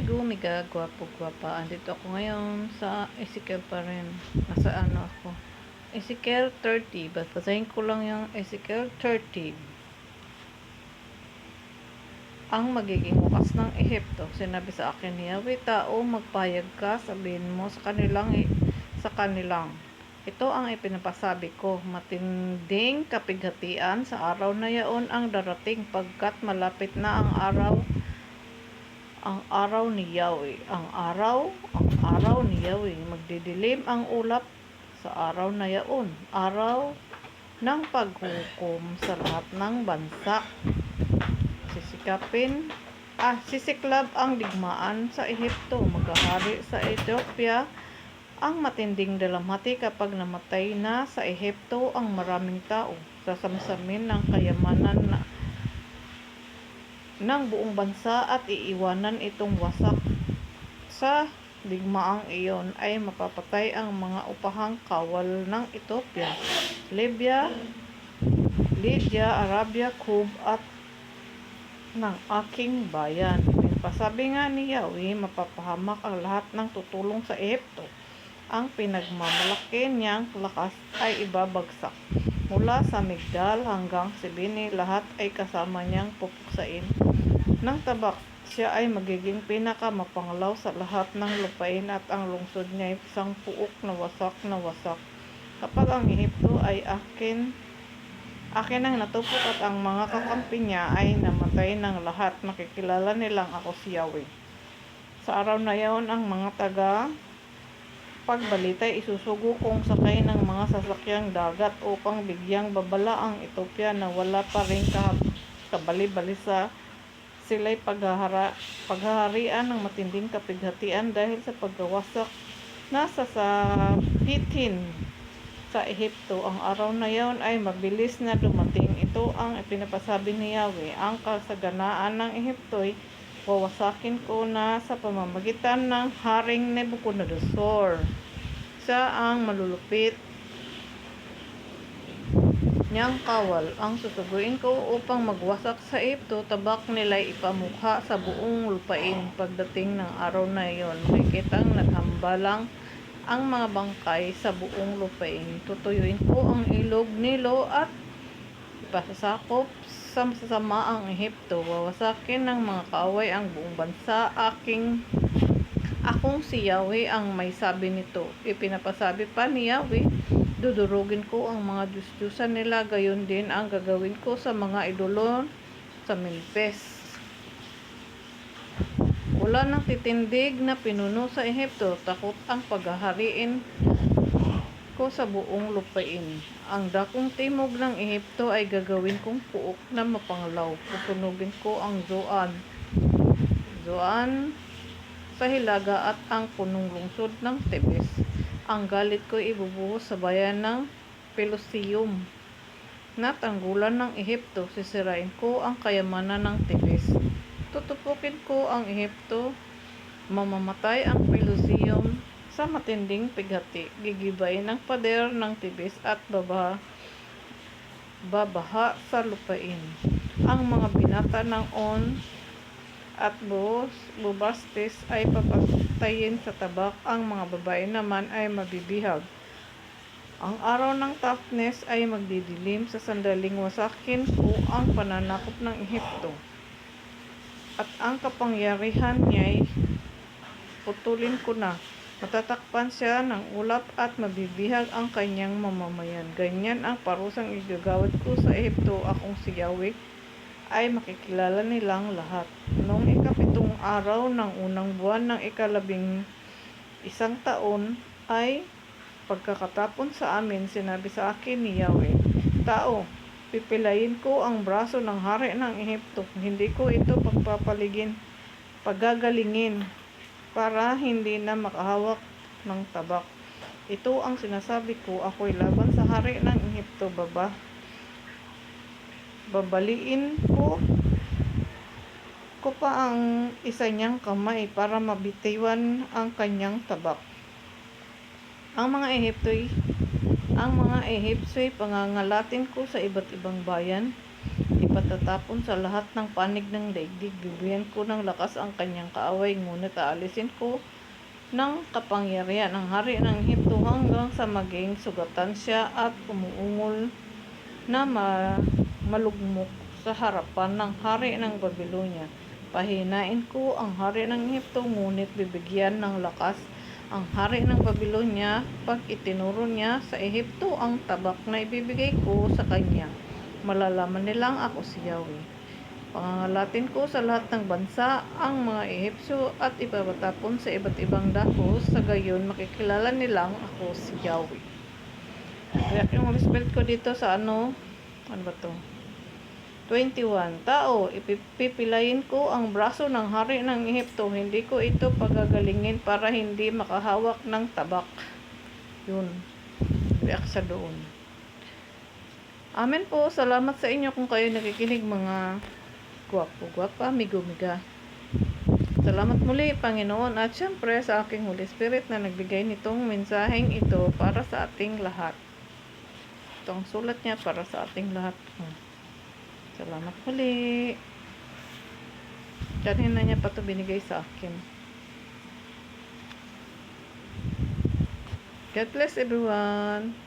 Miga, gwapo-gwapa. Andito ako ngayon sa Ezekiel pa rin. Nasa ano ako? Ezekiel 30. Basahin ko lang yung Ezekiel 30. Ang magiging wakas ng Ehipto. Sinabi sa akin ni Yahweh, tao, magpayag ka, sabihin mo sa kanilang. Ito ang ipinapasabi ko, matinding kapighatian sa araw na yaon ang darating, pagkat malapit na ang araw ni Yahweh. Ang araw ni Yahweh. Magdidilim ang ulap sa araw na yaon. Araw ng paghukom sa lahat ng bansa. Sisiklab ang digmaan sa Ehipto. Maghahari sa Ethiopia ang matinding dalamhati kapag namatay na sa Ehipto ang maraming tao. Sasamsamin ng kayamanan ng buong bansa at iiwanan itong wasak. Sa digmaang iyon ay mapapatay ang mga upahang kawal ng Ethiopia, Lydia, Arabia, Kub at ng aking bayan. Pasabi nga ni Yahweh, mapapahamak ang lahat ng tutulong sa Ehipto. Ang pinagmamalaki niyang lakas ay ibabagsak. Mula sa Migdal hanggang Sibini, lahat ay kasama niyang pupuksain ng tabak. Siya ay magiging pinakamapanglaw sa lahat ng lupain at ang lungsod niya ay isang puok na wasak. Kapag ang Ehipto ay akin ang natupok at ang mga kakampi niya ay namatay ng lahat, makikilala nilang ako si Yahweh. Sa araw na yaon, ang mga pagbalitay isusugo kong sakay ng mga sasakyang dagat upang bigyang babala ang Ethiopia na wala pa rin kabali-balisa. Sila'y paghaharian ng matinding kapighatian dahil sa pagkawasak na sasapitin sa Ehipto. Ang araw na yaon ay mabilis na dumating. Ito ang ipinapasabi ni Yahweh. Ang kasaganaan ng Ehipto ay wawasakin ko na sa pamamagitan ng Haring Nebuchadnezzar. Siya ang malulupit niyang kawal. Ang susuguin ko upang magwasak sa Ehipto, tabak nila'y ipamukha sa buong lupain. Pagdating ng araw na iyon, makikitang naghambalang ang mga bangkay sa buong lupain. Tutuyuin ko ang ilog Nilo at ipasasakop sa masasama ang Ehipto. Wawasakin ng mga kaaway ang buong bansa. Akong si Yahweh ang may sabi nito. Ipinapasabi pa ni Yahweh, dudurugin ko ang mga Diyos-Diyosan nila, gayon din ang gagawin ko sa mga idolo sa Memphis. Wala nang titindig na pinuno sa Ehipto, takot ang paghahariin ko sa buong lupain. Ang dakong timog ng Ehipto ay gagawin kong puok na mapanglaw. Pupunugin ko ang Zoan sa hilaga at ang punong lungsod ng Tebes. Ang galit ko ibubuhos sa bayan ng Pelusium. Natanggulan ng Ehipto, sisirain ko ang kayamanan ng Tebes. Tutupukin ko ang Ehipto, mamamatay ang Pelusium sa matinding pighati. Gigibayin ng pader ng Tebes at babaha sa lupain. Ang mga binata ng On at Bubastis ay papatayin sa tabak. Ang mga babae naman ay mabibihag. Ang araw ng Taftnes ay magdidilim. Sa sandaling wasakin ko ang pananakop ng Ehipto, at ang kapangyarihan niya'y putulin ko na. Matatakpan siya ng ulap at mabibihag ang kanyang mamamayan. Ganyan ang parusang igagawad ko sa Ehipto. Akong si Yahweh ay makikilala nilang lahat. Noong 17 araw ng unang buwan ng 11 taon ay pagkakatapon sa amin, sinabi sa akin ni Yahweh, tao, pipilayin ko ang braso ng hari ng Ehipto. Hindi ko ito pagagalingin para hindi na makahawak ng tabak. Ito ang sinasabi ko, ako'y laban sa hari ng Ehipto. Babaliin ko pa ang isa niyang kamay para mabitiwan ang kanyang tabak. Ang mga Ehipto'y pangangalatin ko sa iba't ibang bayan. ipatatapon sa lahat ng panig ng daigdig. Bibigyan ko ng lakas ang kanyang kaaway, ngunit aalisin ko ng kapangyarihan ng hari ng Ehipto hanggang sa maging sugatan siya at umuungol na malugmok sa harapan ng hari ng Babylonia. Pahinain ko ang hari ng Ehipto, ngunit bibigyan ng lakas ang hari ng Babylonia pag itinuro niya sa Ehipto ang tabak na ibibigay ko sa kanya. Malalaman nilang ako si Yahweh. Pangangalatin ko sa lahat ng bansa ang mga Ehipsyo at ipatatapon sa iba't ibang dako. Sa gayon, makikilala nilang ako si Yahweh. Kaya yung Holy Spirit ko dito sa ano ba to? 21. Tao, ipipilayin ko ang braso ng hari ng Ehipto. Hindi ko ito pagagalingin para hindi makahawak ng tabak. Yun. Biyak sa doon. Amen po. Salamat sa inyo kung kayo nakikinig, mga gwapo-gwapa, amigo-miga. Salamat muli, Panginoon, at syempre sa aking Holy Spirit na nagbigay nitong mensaheng ito para sa ating lahat. Ito ang sulat niya para sa ating lahat. Salamat muli. Kanina niya pa ito binigay sa akin. God bless everyone.